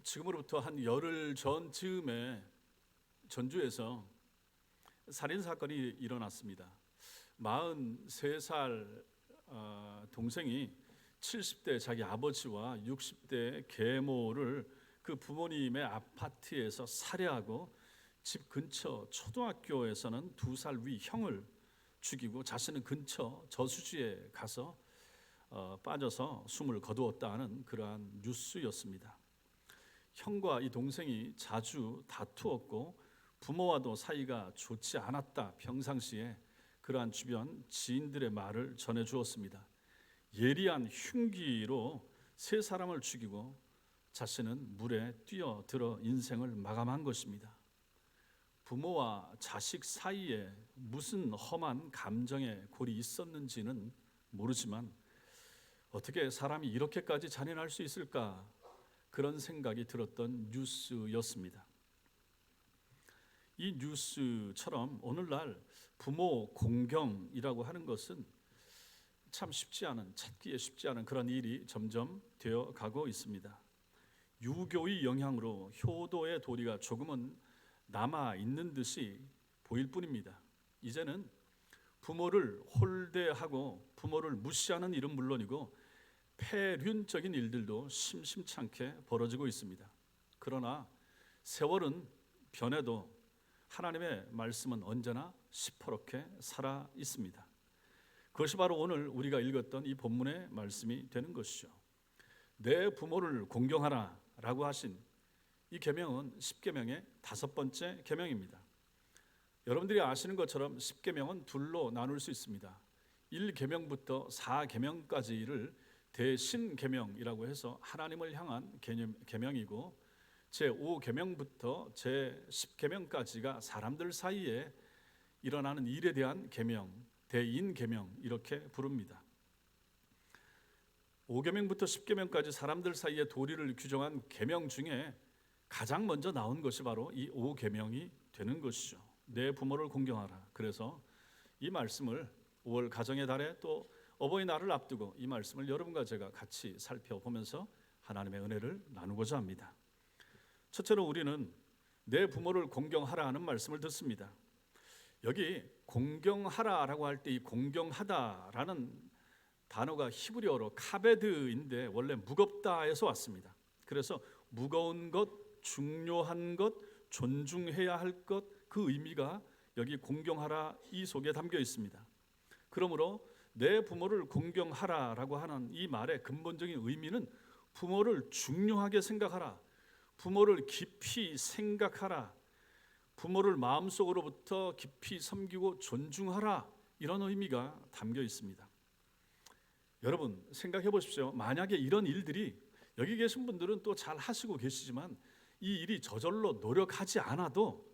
지금으로부터 한 열흘 전쯤에 전주에서 살인사건이 일어났습니다. 43살 동생이 70대 자기 아버지와 60대 계모를 그 부모님의 아파트에서 살해하고 집 근처 초등학교에서는 2살 위 형을 죽이고 자신은 근처 저수지에 가서 빠져서 숨을 거두었다는 그러한 뉴스였습니다. 형과 이 동생이 자주 다투었고 부모와도 사이가 좋지 않았다, 평상시에 그러한 주변 지인들의 말을 전해주었습니다. 예리한 흉기로 3사람을 죽이고 자신은 물에 뛰어들어 인생을 마감한 것입니다. 부모와 자식 사이에 무슨 험한 감정의 골이 있었는지는 모르지만 어떻게 사람이 이렇게까지 잔인할 수 있을까, 그런 생각이 들었던 뉴스였습니다. 이 뉴스처럼 오늘날 부모 공경이라고 하는 것은 참 찾기에 쉽지 않은 그런 일이 점점 되어 가고 있습니다. 유교의 영향으로 효도의 도리가 조금은 남아 있는 듯이 보일 뿐입니다. 이제는 부모를 홀대하고 부모를 무시하는 일은 물론이고 폐륜적인 일들도 심심찮게 벌어지고 있습니다. 그러나 세월은 변해도 하나님의 말씀은 언제나 시퍼렇게 살아 있습니다. 그것이 바로 오늘 우리가 읽었던 이 본문의 말씀이 되는 것이죠. 내 부모를 공경하라 라고 하신 이 계명은 10계명의 5번째 계명입니다. 여러분들이 아시는 것처럼 10계명은 둘로 나눌 수 있습니다. 1계명부터 4계명까지를 대신계명이라고 해서 하나님을 향한 계명이고, 제5계명부터 제10계명까지가 사람들 사이에 일어나는 일에 대한 계명, 대인계명 이렇게 부릅니다. 5계명부터 10계명까지 사람들 사이의 도리를 규정한 계명 중에 가장 먼저 나온 것이 바로 이 5계명이 되는 것이죠. 내 부모를 공경하라. 그래서 이 말씀을 5월 가정의 달에 또 어버이날을 앞두고 이 말씀을 여러분과 제가 같이 살펴보면서 하나님의 은혜를 나누고자 합니다. 첫째로 우리는 내 부모를 공경하라 하는 말씀을 듣습니다. 여기 공경하라라고 할 때 이 공경하다라는 단어가 히브리어로 카베드인데 원래 무겁다에서 왔습니다. 그래서 무거운 것, 중요한 것, 존중해야 할 것, 그 의미가 여기 공경하라 이 속에 담겨 있습니다. 그러므로 내 부모를 공경하라라고 하는 이 말의 근본적인 의미는 부모를 중요하게 생각하라, 부모를 깊이 생각하라, 부모를 마음속으로부터 깊이 섬기고 존중하라, 이런 의미가 담겨 있습니다. 여러분 생각해 보십시오. 만약에 이런 일들이, 여기 계신 분들은 또 잘 하시고 계시지만 이 일이 저절로 노력하지 않아도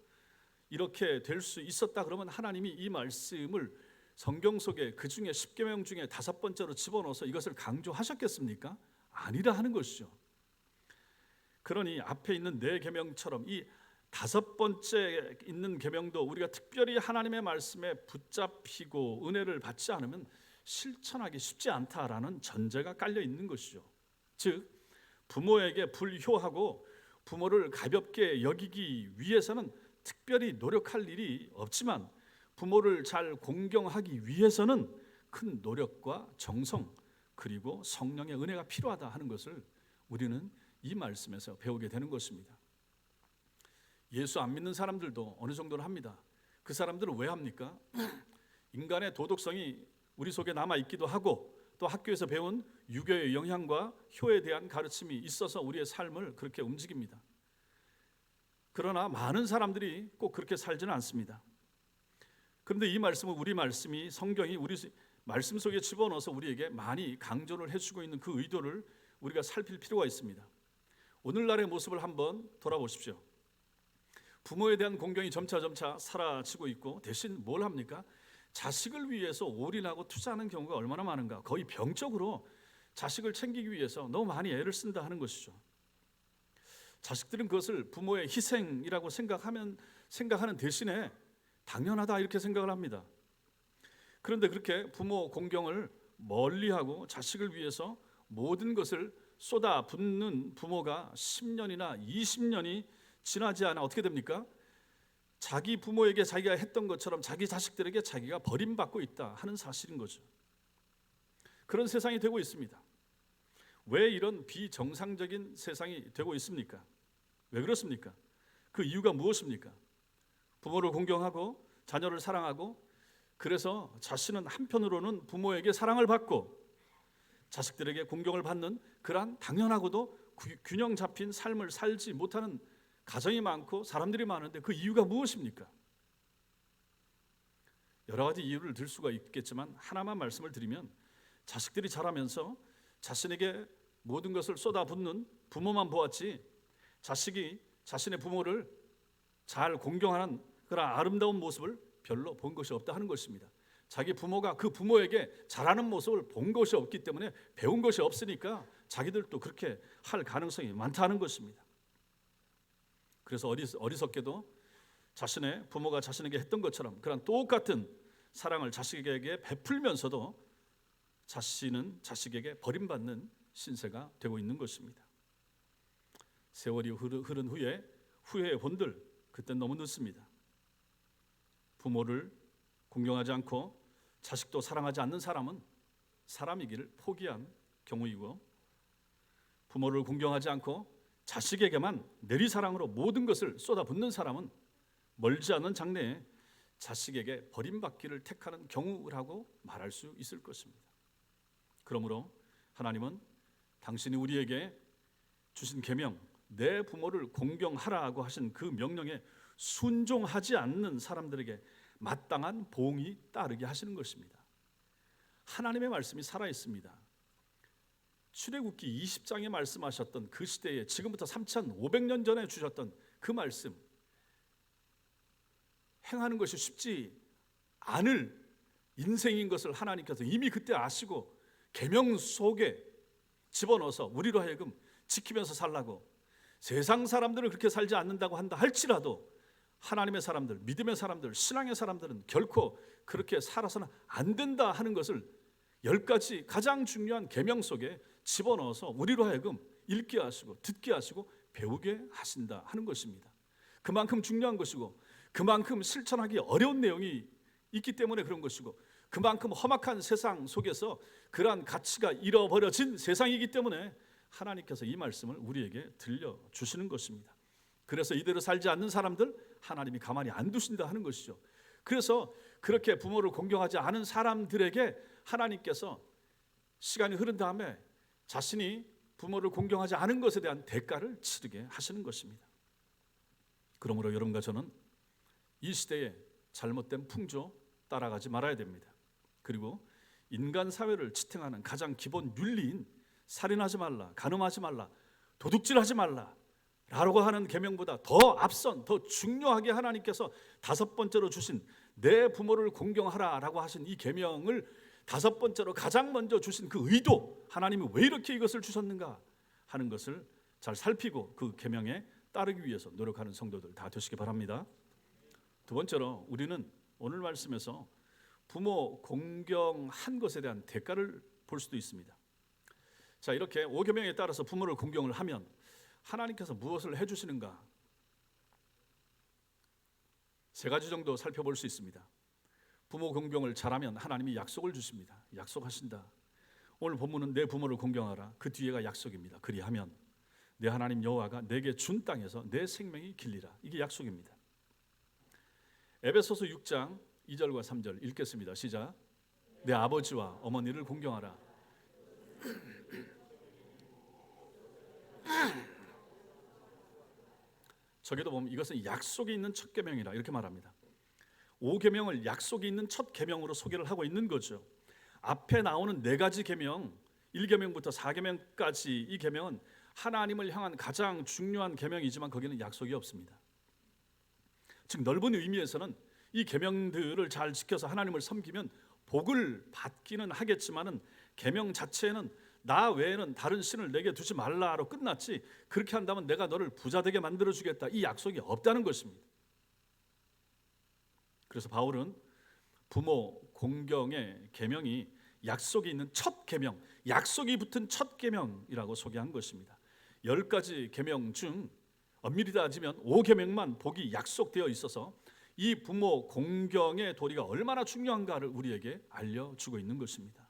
이렇게 될 수 있었다 그러면 하나님이 이 말씀을 성경 속에 그 중에 10계명 중에 5번째로 집어넣어서 이것을 강조하셨겠습니까? 아니라 하는 것이죠. 그러니 앞에 있는 4계명처럼 이 5번째 있는 계명도 우리가 특별히 하나님의 말씀에 붙잡히고 은혜를 받지 않으면 실천하기 쉽지 않다라는 전제가 깔려 있는 것이죠. 즉 부모에게 불효하고 부모를 가볍게 여기기 위해서는 특별히 노력할 일이 없지만 부모를 잘 공경하기 위해서는 큰 노력과 정성 그리고 성령의 은혜가 필요하다 하는 것을 우리는 이 말씀에서 배우게 되는 것입니다. 예수 안 믿는 사람들도 어느 정도는 합니다. 그 사람들은 왜 합니까? 인간의 도덕성이 우리 속에 남아있기도 하고 또 학교에서 배운 유교의 영향과 효에 대한 가르침이 있어서 우리의 삶을 그렇게 움직입니다. 그러나 많은 사람들이 꼭 그렇게 살지는 않습니다. 그런데 이 말씀은 우리 말씀이 성경이 우리 말씀 속에 집어넣어서 우리에게 많이 강조를 해주고 있는 그 의도를 우리가 살필 필요가 있습니다. 오늘날의 모습을 한번 돌아보십시오. 부모에 대한 공경이 점차 사라지고 있고 대신 뭘 합니까? 자식을 위해서 올인하고 투자하는 경우가 얼마나 많은가. 거의 병적으로 자식을 챙기기 위해서 너무 많이 애를 쓴다 하는 것이죠. 자식들은 그것을 부모의 희생이라고 생각하는 대신에 당연하다 이렇게 생각을 합니다. 그런데 그렇게 부모 공경을 멀리하고 자식을 위해서 모든 것을 쏟아붓는 부모가 10년이나 20년이 지나지 않아 어떻게 됩니까? 자기 부모에게 자기가 했던 것처럼 자기 자식들에게 자기가 버림받고 있다 하는 사실인 거죠. 그런 세상이 되고 있습니다. 왜 이런 비정상적인 세상이 되고 있습니까? 왜 그렇습니까? 그 이유가 무엇입니까? 부모를 공경하고 자녀를 사랑하고 그래서 자신은 한편으로는 부모에게 사랑을 받고 자식들에게 공경을 받는 그러한 당연하고도 균형 잡힌 삶을 살지 못하는 가정이 많고 사람들이 많은데 그 이유가 무엇입니까? 여러 가지 이유를 들 수가 있겠지만 하나만 말씀을 드리면 자식들이 자라면서 자신에게 모든 것을 쏟아붓는 부모만 보았지 자식이 자신의 부모를 잘 공경하는 그런 아름다운 모습을 별로 본 것이 없다 하는 것입니다. 자기 부모가 그 부모에게 잘하는 모습을 본 것이 없기 때문에 배운 것이 없으니까 자기들도 그렇게 할 가능성이 많다는 것입니다. 그래서 어리석게도 자신의 부모가 자신에게 했던 것처럼 그런 똑같은 사랑을 자식에게 베풀면서도 자신은 자식에게 버림받는 신세가 되고 있는 것입니다. 세월이 흐른 후에 후회의 본들 그땐 너무 늦습니다. 부모를 공경하지 않고 자식도 사랑하지 않는 사람은 사람이기를 포기한 경우이고 부모를 공경하지 않고 자식에게만 내리사랑으로 모든 것을 쏟아붓는 사람은 멀지 않은 장래에 자식에게 버림받기를 택하는 경우라고 말할 수 있을 것입니다. 그러므로 하나님은 당신이 우리에게 주신 계명 내 부모를 공경하라고 하신 그 명령에 순종하지 않는 사람들에게 마땅한 보응이 따르게 하시는 것입니다. 하나님의 말씀이 살아있습니다. 출애굽기 20장에 말씀하셨던 그 시대에 지금부터 3,500년 전에 주셨던 그 말씀 행하는 것이 쉽지 않을 인생인 것을 하나님께서 이미 그때 아시고 계명 속에 집어넣어서 우리로 하여금 지키면서 살라고 세상 사람들은 그렇게 살지 않는다고 한다 할지라도 하나님의 사람들, 믿음의 사람들, 신앙의 사람들은 결코 그렇게 살아서는 안 된다 하는 것을 10가지 가장 중요한 계명 속에 집어넣어서 우리로 하여금 읽게 하시고 듣게 하시고 배우게 하신다 하는 것입니다. 그만큼 중요한 것이고 그만큼 실천하기 어려운 내용이 있기 때문에 그런 것이고 그만큼 험악한 세상 속에서 그러한 가치가 잃어버려진 세상이기 때문에 하나님께서 이 말씀을 우리에게 들려주시는 것입니다. 그래서 이대로 살지 않는 사람들 하나님이 가만히 안 두신다 하는 것이죠. 그래서 그렇게 부모를 공경하지 않은 사람들에게 하나님께서 시간이 흐른 다음에 자신이 부모를 공경하지 않은 것에 대한 대가를 치르게 하시는 것입니다. 그러므로 여러분과 저는 이 시대의 잘못된 풍조 따라가지 말아야 됩니다. 그리고 인간 사회를 지탱하는 가장 기본 윤리인 살인하지 말라, 간음하지 말라, 도둑질하지 말라 라고 하는 계명보다 더 앞선 더 중요하게 하나님께서 5번째로 주신 내 부모를 공경하라라고 하신 이 계명을 5번째로 가장 먼저 주신 그 의도 하나님이 왜 이렇게 이것을 주셨는가 하는 것을 잘 살피고 그 계명에 따르기 위해서 노력하는 성도들 다 되시기 바랍니다. 두 번째로 우리는 오늘 말씀에서 부모 공경한 것에 대한 대가를 볼 수도 있습니다. 자, 이렇게 5계명에 따라서 부모를 공경을 하면 하나님께서 무엇을 해주시는가? 3가지 정도 살펴볼 수 있습니다. 부모 공경을 잘하면 하나님이 약속을 주십니다. 약속하신다. 오늘 본문은 내 부모를 공경하라. 그 뒤에가 약속입니다. 그리하면 내 하나님 여호와가 내게 준 땅에서 내 생명이 길리라. 이게 약속입니다. 에베소서 6장 2절과 3절 읽겠습니다. 시작. 내 아버지와 어머니를 공경하라. 저기도 보면 이것은 약속이 있는 첫 계명이라 이렇게 말합니다. 5계명을 약속이 있는 첫 계명으로 소개를 하고 있는 거죠. 앞에 나오는 4가지 계명 1계명부터 4계명까지 이 계명은 하나님을 향한 가장 중요한 계명이지만 거기는 약속이 없습니다. 즉 넓은 의미에서는 이 계명들을 잘 지켜서 하나님을 섬기면 복을 받기는 하겠지만은 계명 자체에는 나 외에는 다른 신을 내게 두지 말라로 끝났지 그렇게 한다면 내가 너를 부자되게 만들어주겠다 이 약속이 없다는 것입니다. 그래서 바울은 부모 공경의 계명이 약속이 있는 첫 계명 약속이 붙은 첫 계명이라고 소개한 것입니다. 10가지 계명 중 엄밀히 따지면 5계명만 복이 약속되어 있어서 이 부모 공경의 도리가 얼마나 중요한가를 우리에게 알려주고 있는 것입니다.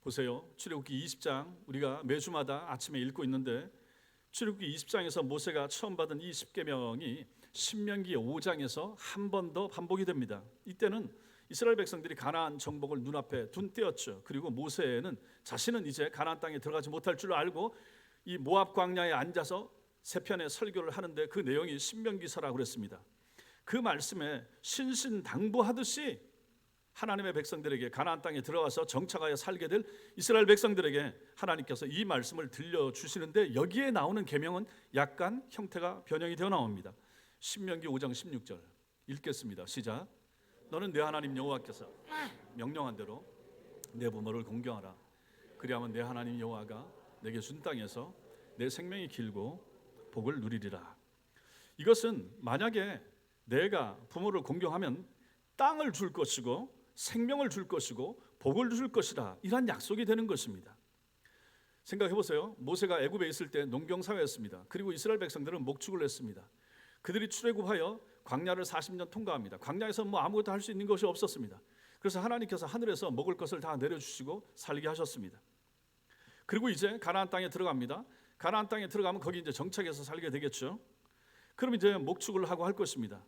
보세요. 출애굽기 20장 우리가 매주마다 아침에 읽고 있는데 출애굽기 20장에서 모세가 처음 받은 이 10계명이 신명기 5장에서 한 번 더 반복이 됩니다. 이때는 이스라엘 백성들이 가나안 정복을 눈앞에 둔 때였죠. 그리고 모세는 자신은 이제 가나안 땅에 들어가지 못할 줄 알고 이 모압 광야에 앉아서 세 편의 설교를 하는데 그 내용이 신명기서라고 그랬습니다. 그 말씀에 신신당부하듯이 하나님의 백성들에게 가나안 땅에 들어가서 정착하여 살게 될 이스라엘 백성들에게 하나님께서 이 말씀을 들려주시는데 여기에 나오는 계명은 약간 형태가 변형이 되어 나옵니다. 신명기 5장 16절 읽겠습니다. 시작. 너는 내 하나님 여호와께서 명령한 대로 내 부모를 공경하라. 그리하면 내 하나님 여호와가 내게 준 땅에서 내 생명이 길고 복을 누리리라. 이것은 만약에 내가 부모를 공경하면 땅을 줄 것이고 생명을 줄 것이고 복을 줄 것이라 이런 약속이 되는 것입니다. 생각해 보세요. 모세가 애굽에 있을 때 농경사회였습니다. 그리고 이스라엘 백성들은 목축을 했습니다. 그들이 출애굽하여 광야를 40년 통과합니다. 광야에서 아무것도 할 수 있는 것이 없었습니다. 그래서 하나님께서 하늘에서 먹을 것을 다 내려주시고 살게 하셨습니다. 그리고 이제 가나안 땅에 들어갑니다. 가나안 땅에 들어가면 거기 이제 정착해서 살게 되겠죠. 그럼 이제 목축을 하고 할 것입니다.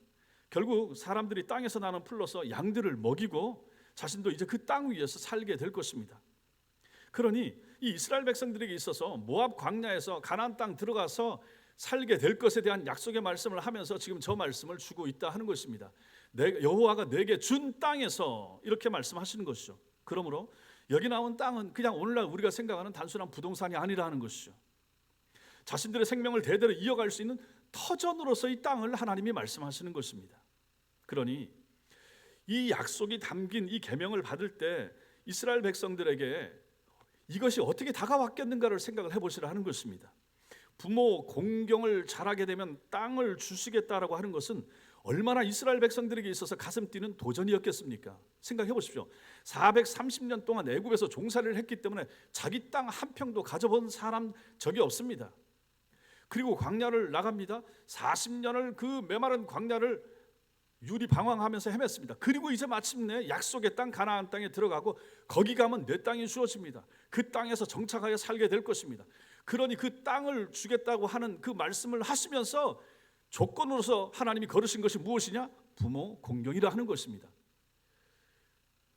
결국 사람들이 땅에서 나는 풀로서 양들을 먹이고 자신도 이제 그 땅 위에서 살게 될 것입니다. 그러니 이 이스라엘 백성들에게 있어서 모압 광야에서 가나안 땅 들어가서 살게 될 것에 대한 약속의 말씀을 하면서 지금 저 말씀을 주고 있다 하는 것입니다. 여호와가 내게 준 땅에서 이렇게 말씀하시는 것이죠. 그러므로 여기 나온 땅은 그냥 오늘날 우리가 생각하는 단순한 부동산이 아니라는 것이죠. 자신들의 생명을 대대로 이어갈 수 있는 터전으로서 이 땅을 하나님이 말씀하시는 것입니다. 그러니 이 약속이 담긴 이 계명을 받을 때 이스라엘 백성들에게 이것이 어떻게 다가왔겠는가를 생각을 해보시라 하는 것입니다. 부모 공경을 잘하게 되면 땅을 주시겠다라고 하는 것은 얼마나 이스라엘 백성들에게 있어서 가슴 뛰는 도전이었겠습니까? 생각해 보십시오. 430년 동안 애굽에서 종살이를 했기 때문에 자기 땅 한 평도 가져본 사람 적이 없습니다. 그리고 광야를 나갑니다. 40년을 그 메마른 광야를 유리방황하면서 헤맸습니다. 그리고 이제 마침내 약속의 땅 가나안 땅에 들어가고 거기 가면 내 땅이 주어집니다. 그 땅에서 정착하여 살게 될 것입니다. 그러니 그 땅을 주겠다고 하는 그 말씀을 하시면서 조건으로서 하나님이 걸으신 것이 무엇이냐? 부모 공경이라 하는 것입니다.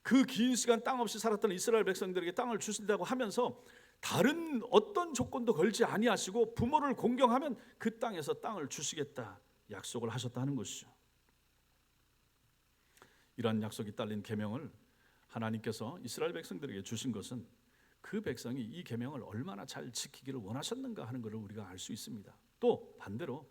그 긴 시간 땅 없이 살았던 이스라엘 백성들에게 땅을 주신다고 하면서 다른 어떤 조건도 걸지 아니하시고 부모를 공경하면 그 땅에서 땅을 주시겠다 약속을 하셨다는 것이죠. 이러한 약속이 딸린 계명을 하나님께서 이스라엘 백성들에게 주신 것은 그 백성이 이 계명을 얼마나 잘 지키기를 원하셨는가 하는 것을 우리가 알 수 있습니다. 또 반대로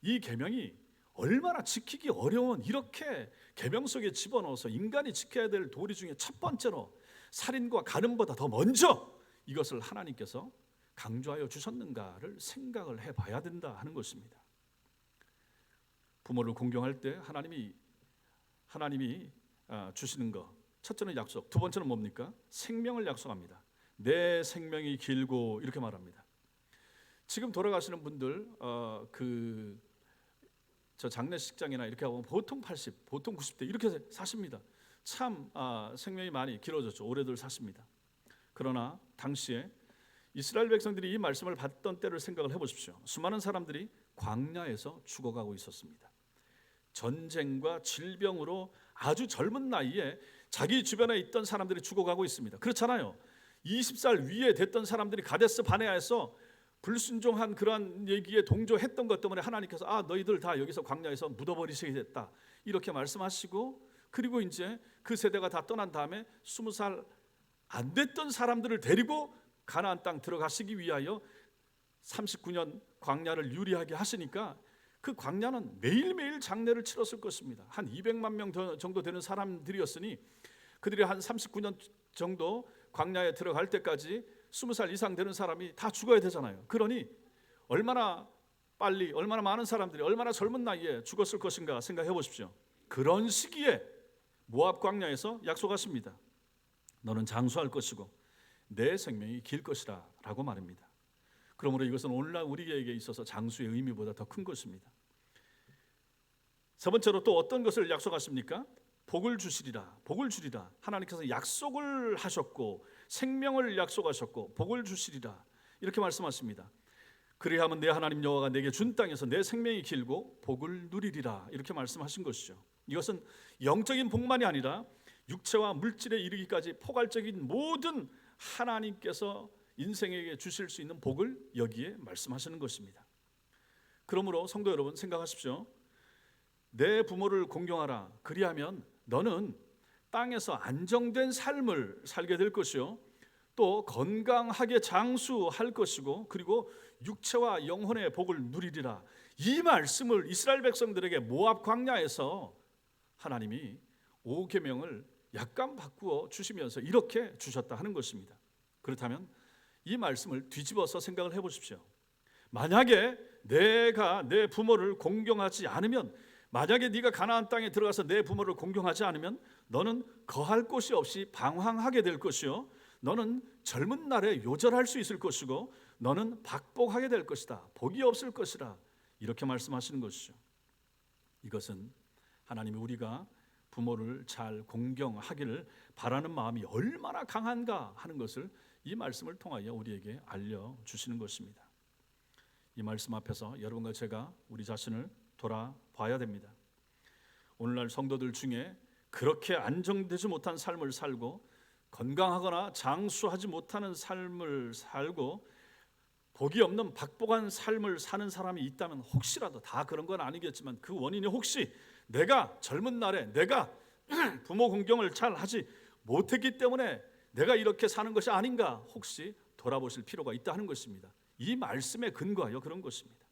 이 계명이 얼마나 지키기 어려운 이렇게 계명 속에 집어넣어서 인간이 지켜야 될 도리 중에 첫 번째로 살인과 간음보다 더 먼저 이것을 하나님께서 강조하여 주셨는가를 생각을 해봐야 된다 하는 것입니다. 부모를 공경할 때 하나님이 주시는 것, 첫째는 약속, 두 번째는 뭡니까? 생명을 약속합니다. 내 생명이 길고 이렇게 말합니다. 지금 돌아가시는 분들 저 장례식장이나 이렇게 하고 보통 80, 보통 90대 이렇게 사십니다. 참 생명이 많이 길어졌죠. 오래들 사십니다. 그러나 당시에 이스라엘 백성들이 이 말씀을 받던 때를 생각을 해보십시오. 수많은 사람들이 광야에서 죽어가고 있었습니다. 전쟁과 질병으로 아주 젊은 나이에 자기 주변에 있던 사람들이 죽어가고 있습니다. 그렇잖아요. 20살 위에 됐던 사람들이 가데스 바네아에서 불순종한 그러한 얘기에 동조했던 것 때문에 하나님께서 너희들 다 여기서 광야에서 묻어버리시겠다 이렇게 말씀하시고, 그리고 이제 그 세대가 다 떠난 다음에 20살 안 됐던 사람들을 데리고 가나안 땅 들어가시기 위하여 39년 광야를 유리하게 하시니까 그 광야는 매일매일 장례를 치렀을 것입니다. 한 200만 명 정도 되는 사람들이었으니 그들이 한 39년 정도 광야에 들어갈 때까지 20살 이상 되는 사람이 다 죽어야 되잖아요. 그러니 얼마나 빨리, 얼마나 많은 사람들이 얼마나 젊은 나이에 죽었을 것인가 생각해 보십시오. 그런 시기에 모압 광야에서 약속하십니다. 너는 장수할 것이고 내 생명이 길 것이라 라고 말합니다. 그러므로 이것은 오늘날 우리에게 있어서 장수의 의미보다 더 큰 것입니다. 세 번째로 또 어떤 것을 약속하십니까? 복을 주시리라, 복을 주리라. 하나님께서 약속을 하셨고 생명을 약속하셨고 복을 주시리라 이렇게 말씀하십니다. 그리하면 내 하나님 여호와가 내게 준 땅에서 내 생명이 길고 복을 누리리라 이렇게 말씀하신 것이죠. 이것은 영적인 복만이 아니라 육체와 물질에 이르기까지 포괄적인 모든 하나님께서 인생에게 주실 수 있는 복을 여기에 말씀하시는 것입니다. 그러므로 성도 여러분 생각하십시오. 내 부모를 공경하라. 그리하면 너는 땅에서 안정된 삶을 살게 될 것이요, 또 건강하게 장수할 것이고, 그리고 육체와 영혼의 복을 누리리라. 이 말씀을 이스라엘 백성들에게 모압 광야에서 하나님이 5계명을 약간 바꾸어 주시면서 이렇게 주셨다 하는 것입니다. 그렇다면 이 말씀을 뒤집어서 생각을 해보십시오. 만약에 내가 내 부모를 공경하지 않으면, 만약에 네가 가나안 땅에 들어가서 내 부모를 공경하지 않으면 너는 거할 곳이 없이 방황하게 될 것이요, 너는 젊은 날에 요절할 수 있을 것이고 너는 박복하게 될 것이다. 복이 없을 것이라 이렇게 말씀하시는 것이죠. 이것은 하나님이 우리가 부모를 잘 공경하기를 바라는 마음이 얼마나 강한가 하는 것을 이 말씀을 통하여 우리에게 알려주시는 것입니다. 이 말씀 앞에서 여러분과 제가 우리 자신을 돌아봐야 됩니다. 오늘날 성도들 중에 그렇게 안정되지 못한 삶을 살고 건강하거나 장수하지 못하는 삶을 살고 복이 없는 박복한 삶을 사는 사람이 있다면, 혹시라도 다 그런 건 아니겠지만 그 원인이 혹시 내가 젊은 날에 내가 부모 공경을 잘 하지 못했기 때문에 내가 이렇게 사는 것이 아닌가 혹시 돌아보실 필요가 있다 하는 것입니다. 이 말씀에 근거하여 그런 것입니다.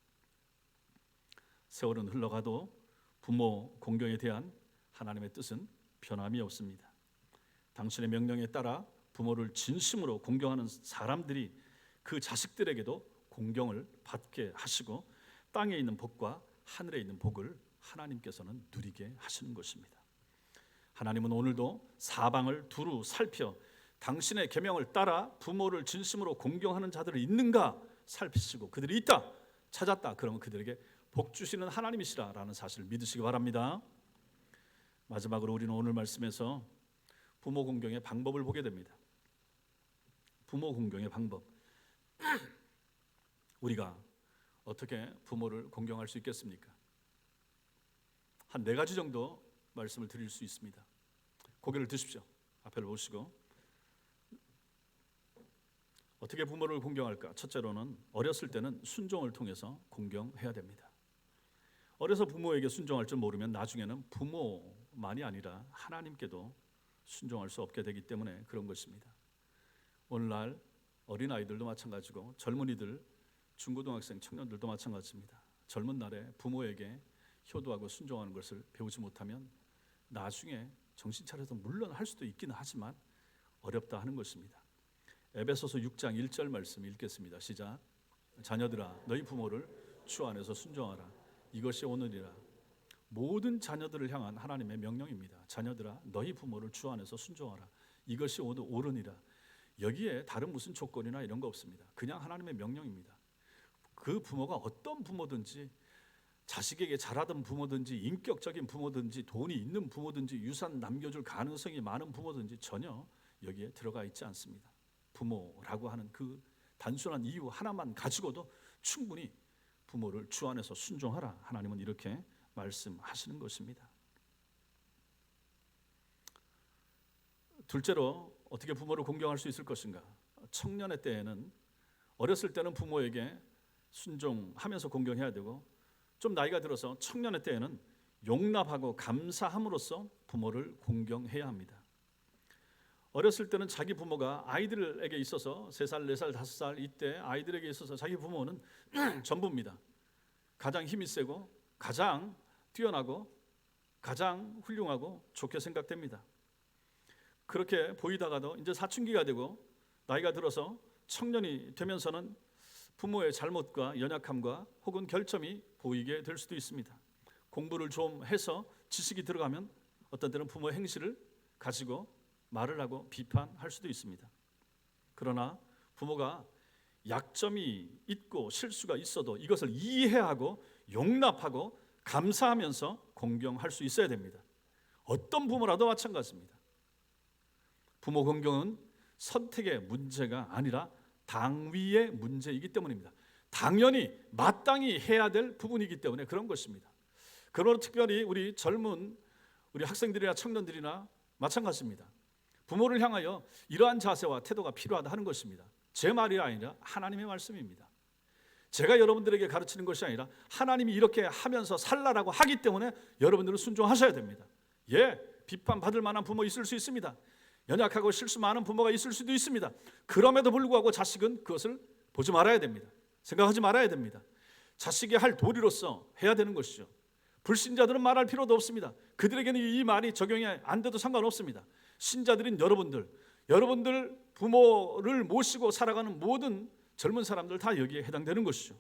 세월은 흘러가도 부모 공경에 대한 하나님의 뜻은 변함이 없습니다. 당신의 명령에 따라 부모를 진심으로 공경하는 사람들이 그 자식들에게도 공경을 받게 하시고 땅에 있는 복과 하늘에 있는 복을 하나님께서는 누리게 하시는 것입니다. 하나님은 오늘도 사방을 두루 살펴 당신의 계명을 따라 부모를 진심으로 공경하는 자들이 있는가 살피시고, 그들이 있다, 찾았다, 그러면 그들에게 복 주시는 하나님이시라라는 사실을 믿으시기 바랍니다. 마지막으로 우리는 오늘 말씀에서 부모 공경의 방법을 보게 됩니다. 부모 공경의 방법. 우리가 어떻게 부모를 공경할 수 있겠습니까? 한 4가지 정도 말씀을 드릴 수 있습니다. 고개를 드십시오. 앞을 보시고. 어떻게 부모를 공경할까? 첫째로는 어렸을 때는 순종을 통해서 공경해야 됩니다. 어려서 부모에게 순종할 줄 모르면 나중에는 부모만이 아니라 하나님께도 순종할 수 없게 되기 때문에 그런 것입니다. 오늘날 어린아이들도 마찬가지고 젊은이들, 중고등학생, 청년들도 마찬가지입니다. 젊은 날에 부모에게 효도하고 순종하는 것을 배우지 못하면 나중에 정신 차려서 물론 할 수도 있기는 하지만 어렵다 하는 것입니다. 에베소서 6장 1절 말씀 읽겠습니다. 시작. 자녀들아 너희 부모를 주 안에서 순종하라. 이것이 오늘이라. 모든 자녀들을 향한 하나님의 명령입니다. 자녀들아 너희 부모를 주 안에서 순종하라. 이것이 오늘 옳으니라. 여기에 다른 무슨 조건이나 이런 거 없습니다. 그냥 하나님의 명령입니다. 그 부모가 어떤 부모든지, 자식에게 잘하던 부모든지, 인격적인 부모든지, 돈이 있는 부모든지, 유산 남겨줄 가능성이 많은 부모든지 전혀 여기에 들어가 있지 않습니다. 부모라고 하는 그 단순한 이유 하나만 가지고도 충분히 부모를 주 안에서 순종하라. 하나님은 이렇게 말씀하시는 것입니다. 둘째로 어떻게 부모를 공경할 수 있을 것인가? 청년의 때에는, 어렸을 때는 부모에게 순종하면서 공경해야 되고, 좀 나이가 들어서 청년의 때에는 용납하고 감사함으로써 부모를 공경해야 합니다. 어렸을 때는 자기 부모가 아이들에게 있어서 3살, 4살, 5살 이때 아이들에게 있어서 자기 부모는 전부입니다. 가장 힘이 세고 가장 뛰어나고 가장 훌륭하고 좋게 생각됩니다. 그렇게 보이다가도 이제 사춘기가 되고 나이가 들어서 청년이 되면서는 부모의 잘못과 연약함과 혹은 결점이 보이게 될 수도 있습니다. 공부를 좀 해서 지식이 들어가면 어떤 때는 부모의 행실을 가지고 말을 하고 비판할 수도 있습니다. 그러나 부모가 약점이 있고 실수가 있어도 이것을 이해하고 용납하고 감사하면서 공경할 수 있어야 됩니다. 어떤 부모라도 마찬가지입니다. 부모 공경은 선택의 문제가 아니라 당위의 문제이기 때문입니다. 당연히 마땅히 해야 될 부분이기 때문에 그런 것입니다. 그러므로 특별히 우리 젊은 우리 학생들이나 청년들이나 마찬가지입니다. 부모를 향하여 이러한 자세와 태도가 필요하다 하는 것입니다. 제 말이 아니라 하나님의 말씀입니다. 제가 여러분들에게 가르치는 것이 아니라 하나님이 이렇게 하면서 살라라고 하기 때문에 여러분들은 순종하셔야 됩니다. 예, 비판받을 만한 부모 있을 수 있습니다. 연약하고 실수 많은 부모가 있을 수도 있습니다. 그럼에도 불구하고 자식은 그것을 보지 말아야 됩니다. 생각하지 말아야 됩니다. 자식이 할 도리로서 해야 되는 것이죠. 불신자들은 말할 필요도 없습니다. 그들에게는 이 말이 적용이 안 돼도 상관없습니다. 신자들인 여러분들 부모를 모시고 살아가는 모든 젊은 사람들 다 여기에 해당되는 것이죠.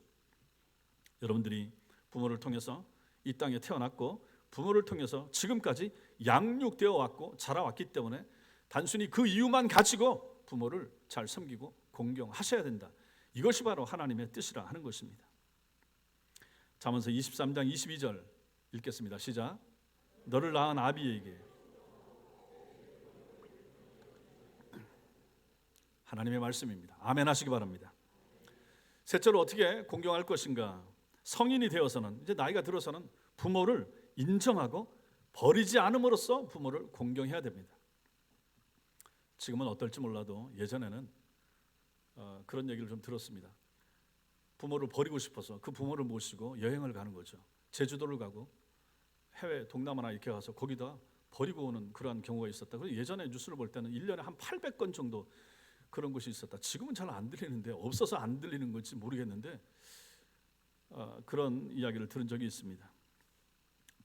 여러분들이 부모를 통해서 이 땅에 태어났고 부모를 통해서 지금까지 양육되어 왔고 자라왔기 때문에 단순히 그 이유만 가지고 부모를 잘 섬기고 공경하셔야 된다. 이것이 바로 하나님의 뜻이라 하는 것입니다. 잠언서 23장 22절 읽겠습니다. 시작. 너를 낳은 아비에게 하나님의 말씀입니다. 아멘 하시기 바랍니다. 셋째로 어떻게 공경할 것인가? 성인이 되어서는 이제 나이가 들어서는 부모를 인정하고 버리지 않음으로써 부모를 공경해야 됩니다. 지금은 어떨지 몰라도 예전에는 그런 얘기를 좀 들었습니다. 부모를 버리고 싶어서 그 부모를 모시고 여행을 가는 거죠. 제주도를 가고 해외 동남아나 이렇게 가서 거기다 버리고 오는 그러한 경우가 있었다. 그래서 예전에 뉴스를 볼 때는 1년에 한 800건 정도 그런 것이 있었다. 지금은 잘 안 들리는데 없어서 안 들리는 건지 모르겠는데 그런 이야기를 들은 적이 있습니다.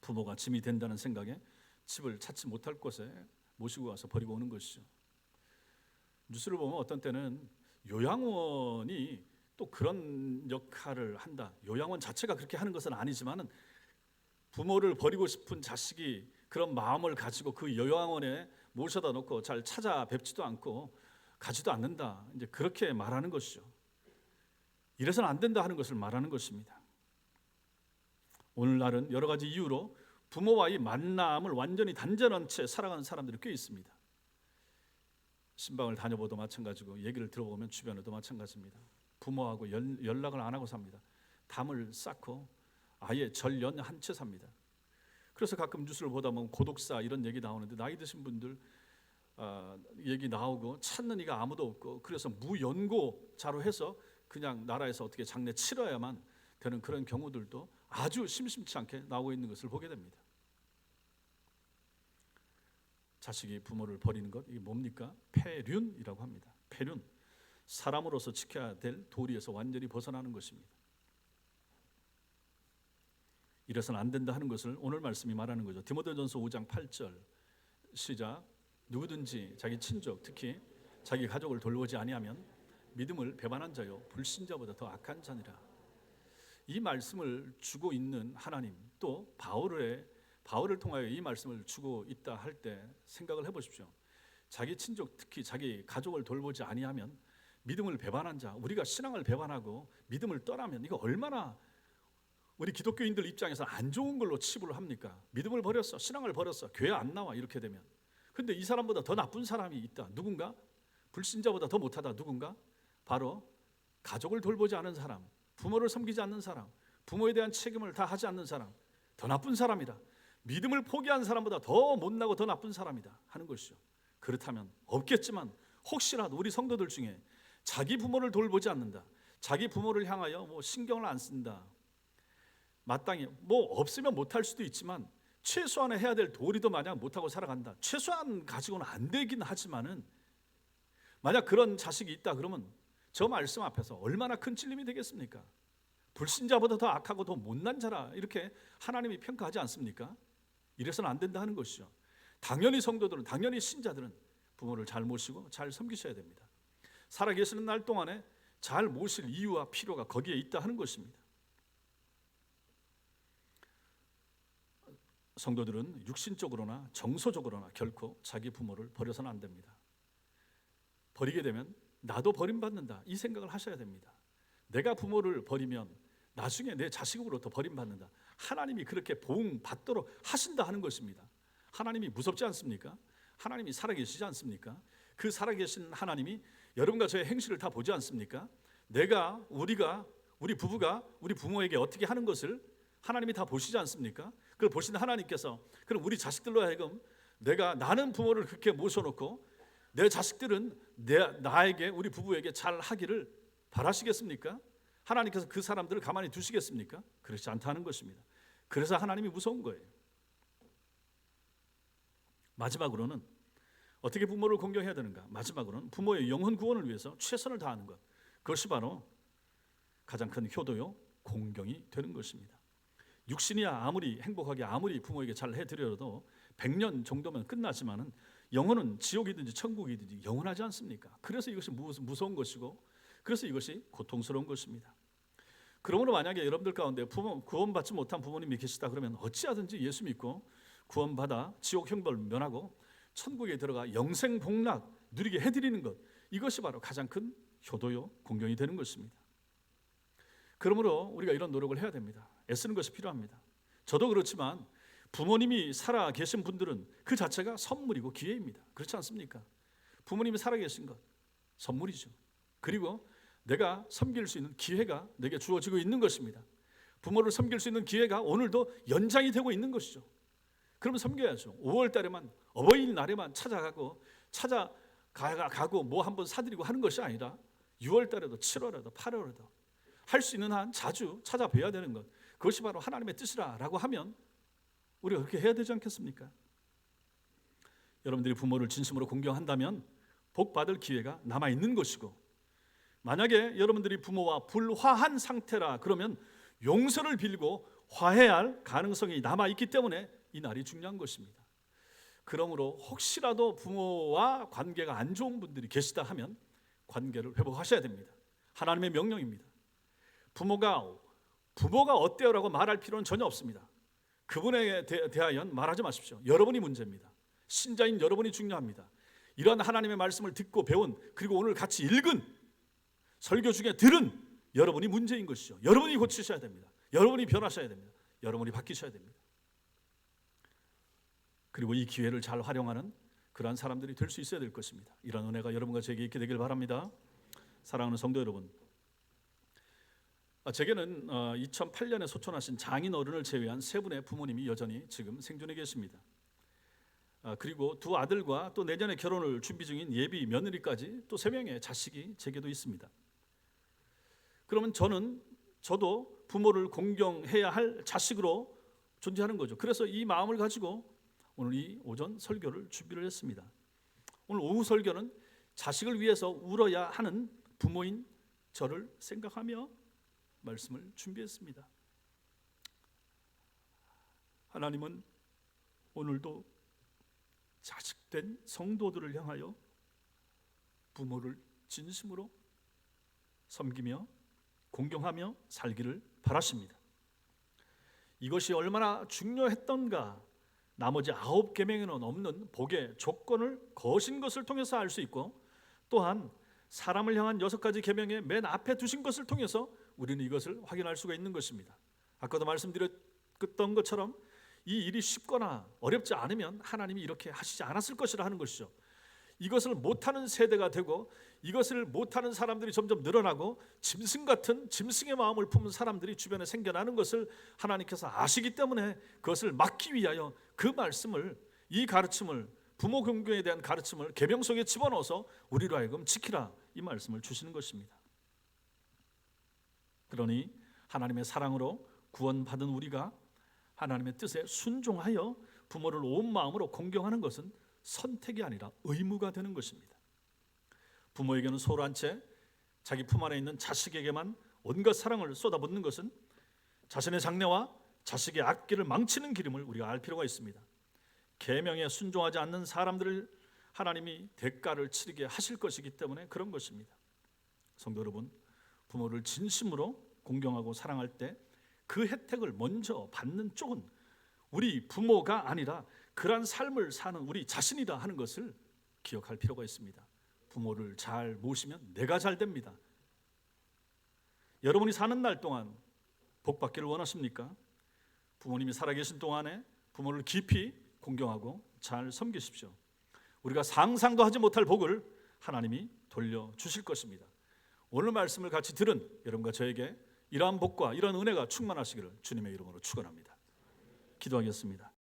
부모가 짐이 된다는 생각에 집을 찾지 못할 곳에 모시고 가서 버리고 오는 것이죠. 뉴스를 보면 어떤 때는 요양원이 또 그런 역할을 한다. 요양원 자체가 그렇게 하는 것은 아니지만은 부모를 버리고 싶은 자식이 그런 마음을 가지고 그 요양원에 모셔다 놓고 잘 찾아뵙지도 않고 가지도 않는다. 이제 그렇게 말하는 것이죠. 이래서는 안 된다 하는 것을 말하는 것입니다. 오늘날은 여러 가지 이유로 부모와의 만남을 완전히 단절한 채 살아가는 사람들이 꽤 있습니다. 신방을 다녀보도 마찬가지고 얘기를 들어보면 주변에도 마찬가지입니다. 부모하고 연락을 안 하고 삽니다. 담을 쌓고 아예 절연한 채 삽니다. 그래서 가끔 뉴스를 보다 보면 고독사 이런 얘기 나오는데 나이 드신 분들 얘기 나오고 찾는 이가 아무도 없고 그래서 무연고자로 해서 그냥 나라에서 어떻게 장례 치러야만 되는 그런 경우들도 아주 심심치 않게 나오고 있는 것을 보게 됩니다. 자식이 부모를 버리는 것 이게 뭡니까? 폐륜이라고 합니다. 폐륜, 사람으로서 지켜야 될 도리에서 완전히 벗어나는 것입니다. 이래서는 안 된다 하는 것을 오늘 말씀이 말하는 거죠. 디모데전서 5장 8절 시작. 누구든지 자기 친족 특히 자기 가족을 돌보지 아니하면 믿음을 배반한 자요 불신자보다 더 악한 자니라. 이 말씀을 주고 있는 하나님 또 바울을 통하여 이 말씀을 주고 있다 할 때 생각을 해보십시오. 자기 친족 특히 자기 가족을 돌보지 아니하면 믿음을 배반한 자, 우리가 신앙을 배반하고 믿음을 떠나면 이거 얼마나 우리 기독교인들 입장에서 안 좋은 걸로 치부를 합니까? 믿음을 버렸어, 신앙을 버렸어, 교회 안 나와 이렇게 되면. 근데 이 사람보다 더 나쁜 사람이 있다. 누군가? 불신자보다 더 못하다. 누군가? 바로 가족을 돌보지 않은 사람, 부모를 섬기지 않는 사람, 부모에 대한 책임을 다 하지 않는 사람, 더 나쁜 사람이다. 믿음을 포기한 사람보다 더 못나고 더 나쁜 사람이다 하는 것이죠. 그렇다면 없겠지만 혹시라도 우리 성도들 중에 자기 부모를 돌보지 않는다, 자기 부모를 향하여 신경을 안 쓴다, 마땅히 없으면 못할 수도 있지만 최소한의 해야 될 도리도 만약 못하고 살아간다. 최소한 가지고는 안 되긴 하지만은 만약 그런 자식이 있다 그러면 저 말씀 앞에서 얼마나 큰 찔림이 되겠습니까? 불신자보다 더 악하고 더 못난 자라 이렇게 하나님이 평가하지 않습니까? 이래서는 안 된다 하는 것이죠. 당연히 성도들은, 당연히 신자들은 부모를 잘 모시고 잘 섬기셔야 됩니다. 살아계시는 날 동안에 잘 모실 이유와 필요가 거기에 있다 하는 것입니다. 성도들은 육신적으로나 정서적으로나 결코 자기 부모를 버려서는 안 됩니다. 버리게 되면 나도 버림받는다, 이 생각을 하셔야 됩니다. 내가 부모를 버리면 나중에 내 자식으로부터 버림받는다. 하나님이 그렇게 보응받도록 하신다 하는 것입니다. 하나님이 무섭지 않습니까? 하나님이 살아계시지 않습니까? 그 살아계신 하나님이 여러분과 저의 행실을 다 보지 않습니까? 우리 부부가 우리 부모에게 어떻게 하는 것을 하나님이 다 보시지 않습니까? 그걸 보시는 하나님께서 그럼 우리 자식들로 하여금 나는 부모를 그렇게 모셔놓고 내 자식들은 나에게, 우리 부부에게 잘 하기를 바라시겠습니까? 하나님께서 그 사람들을 가만히 두시겠습니까? 그렇지 않다는 것입니다. 그래서 하나님이 무서운 거예요. 마지막으로는 어떻게 부모를 공경해야 되는가? 마지막으로는 부모의 영혼 구원을 위해서 최선을 다하는 것, 그것이 바로 가장 큰 효도요 공경이 되는 것입니다. 육신이야 아무리 행복하게 아무리 부모에게 잘 해드려도 100년 정도면 끝나지만은 영혼은 지옥이든지 천국이든지 영원하지 않습니까? 그래서 이것이 무서운 것이고, 그래서 이것이 고통스러운 것입니다. 그러므로 만약에 여러분들 가운데 구원받지 못한 부모님이 계시다 그러면 어찌하든지 예수 믿고 구원받아 지옥 형벌 면하고 천국에 들어가 영생 복락 누리게 해드리는 것, 이것이 바로 가장 큰 효도요 공경이 되는 것입니다. 그러므로 우리가 이런 노력을 해야 됩니다. 애쓰는 것이 필요합니다. 저도 그렇지만 부모님이 살아 계신 분들은 그 자체가 선물이고 기회입니다. 그렇지 않습니까? 부모님이 살아 계신 것 선물이죠. 그리고 내가 섬길 수 있는 기회가 내게 주어지고 있는 것입니다. 부모를 섬길 수 있는 기회가 오늘도 연장이 되고 있는 것이죠. 그러면 섬겨야죠. 5월 달에만, 어버이날에만 찾아가고 뭐 한번 사드리고 하는 것이 아니라 6월 달에도 7월에도 8월에도 할 수 있는 한 자주 찾아뵈야 되는 것, 그것이 바로 하나님의 뜻이라고 하면 우리가 그렇게 해야 되지 않겠습니까? 여러분들이 부모를 진심으로 공경한다면 복 받을 기회가 남아있는 것이고, 만약에 여러분들이 부모와 불화한 상태라 그러면 용서를 빌고 화해할 가능성이 남아있기 때문에 이 날이 중요한 것입니다. 그러므로 혹시라도 부모와 관계가 안 좋은 분들이 계시다 하면 관계를 회복하셔야 됩니다. 하나님의 명령입니다. 부모가 어때요라고 말할 필요는 전혀 없습니다. 그분에 대하여 말하지 마십시오. 여러분이 문제입니다. 신자인 여러분이 중요합니다. 이런 하나님의 말씀을 듣고 배운, 그리고 오늘 같이 읽은 설교 중에 들은 여러분이 문제인 것이죠. 여러분이 고치셔야 됩니다. 여러분이 변하셔야 됩니다. 여러분이 바뀌셔야 됩니다. 그리고 이 기회를 잘 활용하는 그러한 사람들이 될 수 있어야 될 것입니다. 이런 은혜가 여러분과 제게 있게 되길 바랍니다. 사랑하는 성도 여러분, 제게는 2008년에 소천하신 장인 어른을 제외한 세 분의 부모님이 여전히 지금 생존해 계십니다. 그리고 두 아들과 또 내년에 결혼을 준비 중인 예비 며느리까지 또 3명의 자식이 제게도 있습니다. 그러면 저도 부모를 공경해야 할 자식으로 존재하는 거죠. 그래서 이 마음을 가지고 오늘 이 오전 설교를 준비를 했습니다. 오늘 오후 설교는 자식을 위해서 울어야 하는 부모인 저를 생각하며 말씀을 준비했습니다. 하나님은 오늘도 자식된 성도들을 향하여 부모를 진심으로 섬기며 공경하며 살기를 바라십니다. 이것이 얼마나 중요했던가 나머지 9계명에는 없는 복의 조건을 거신 것을 통해서 알 수 있고, 또한 사람을 향한 6가지 계명의 맨 앞에 두신 것을 통해서 우리는 이것을 확인할 수가 있는 것입니다. 아까도 말씀드렸던 것처럼 이 일이 쉽거나 어렵지 않으면 하나님이 이렇게 하시지 않았을 것이라 하는 것이죠. 이것을 못하는 세대가 되고 이것을 못하는 사람들이 점점 늘어나고 짐승의 마음을 품은 사람들이 주변에 생겨나는 것을 하나님께서 아시기 때문에 그것을 막기 위하여 그 말씀을, 이 가르침을, 부모 공경에 대한 가르침을 계명 속에 집어넣어서 우리로 하여금 지키라, 이 말씀을 주시는 것입니다. 그러니 하나님의 사랑으로 구원받은 우리가 하나님의 뜻에 순종하여 부모를 온 마음으로 공경하는 것은 선택이 아니라 의무가 되는 것입니다. 부모에게는 소홀한 채 자기 품 안에 있는 자식에게만 온갖 사랑을 쏟아붓는 것은 자신의 장래와 자식의 앞길을 망치는 길임을 우리가 알 필요가 있습니다. 계명에 순종하지 않는 사람들을 하나님이 대가를 치르게 하실 것이기 때문에 그런 것입니다. 성도 여러분, 부모를 진심으로 공경하고 사랑할 때 그 혜택을 먼저 받는 쪽은 우리 부모가 아니라 그러한 삶을 사는 우리 자신이다 하는 것을 기억할 필요가 있습니다. 부모를 잘 모시면 내가 잘 됩니다. 여러분이 사는 날 동안 복 받기를 원하십니까? 부모님이 살아계신 동안에 부모를 깊이 공경하고 잘 섬기십시오. 우리가 상상도 하지 못할 복을 하나님이 돌려주실 것입니다. 오늘 말씀을 같이 들은 여러분과 저에게 이러한 복과 이러한 은혜가 충만하시기를 주님의 이름으로 축원합니다. 기도하겠습니다.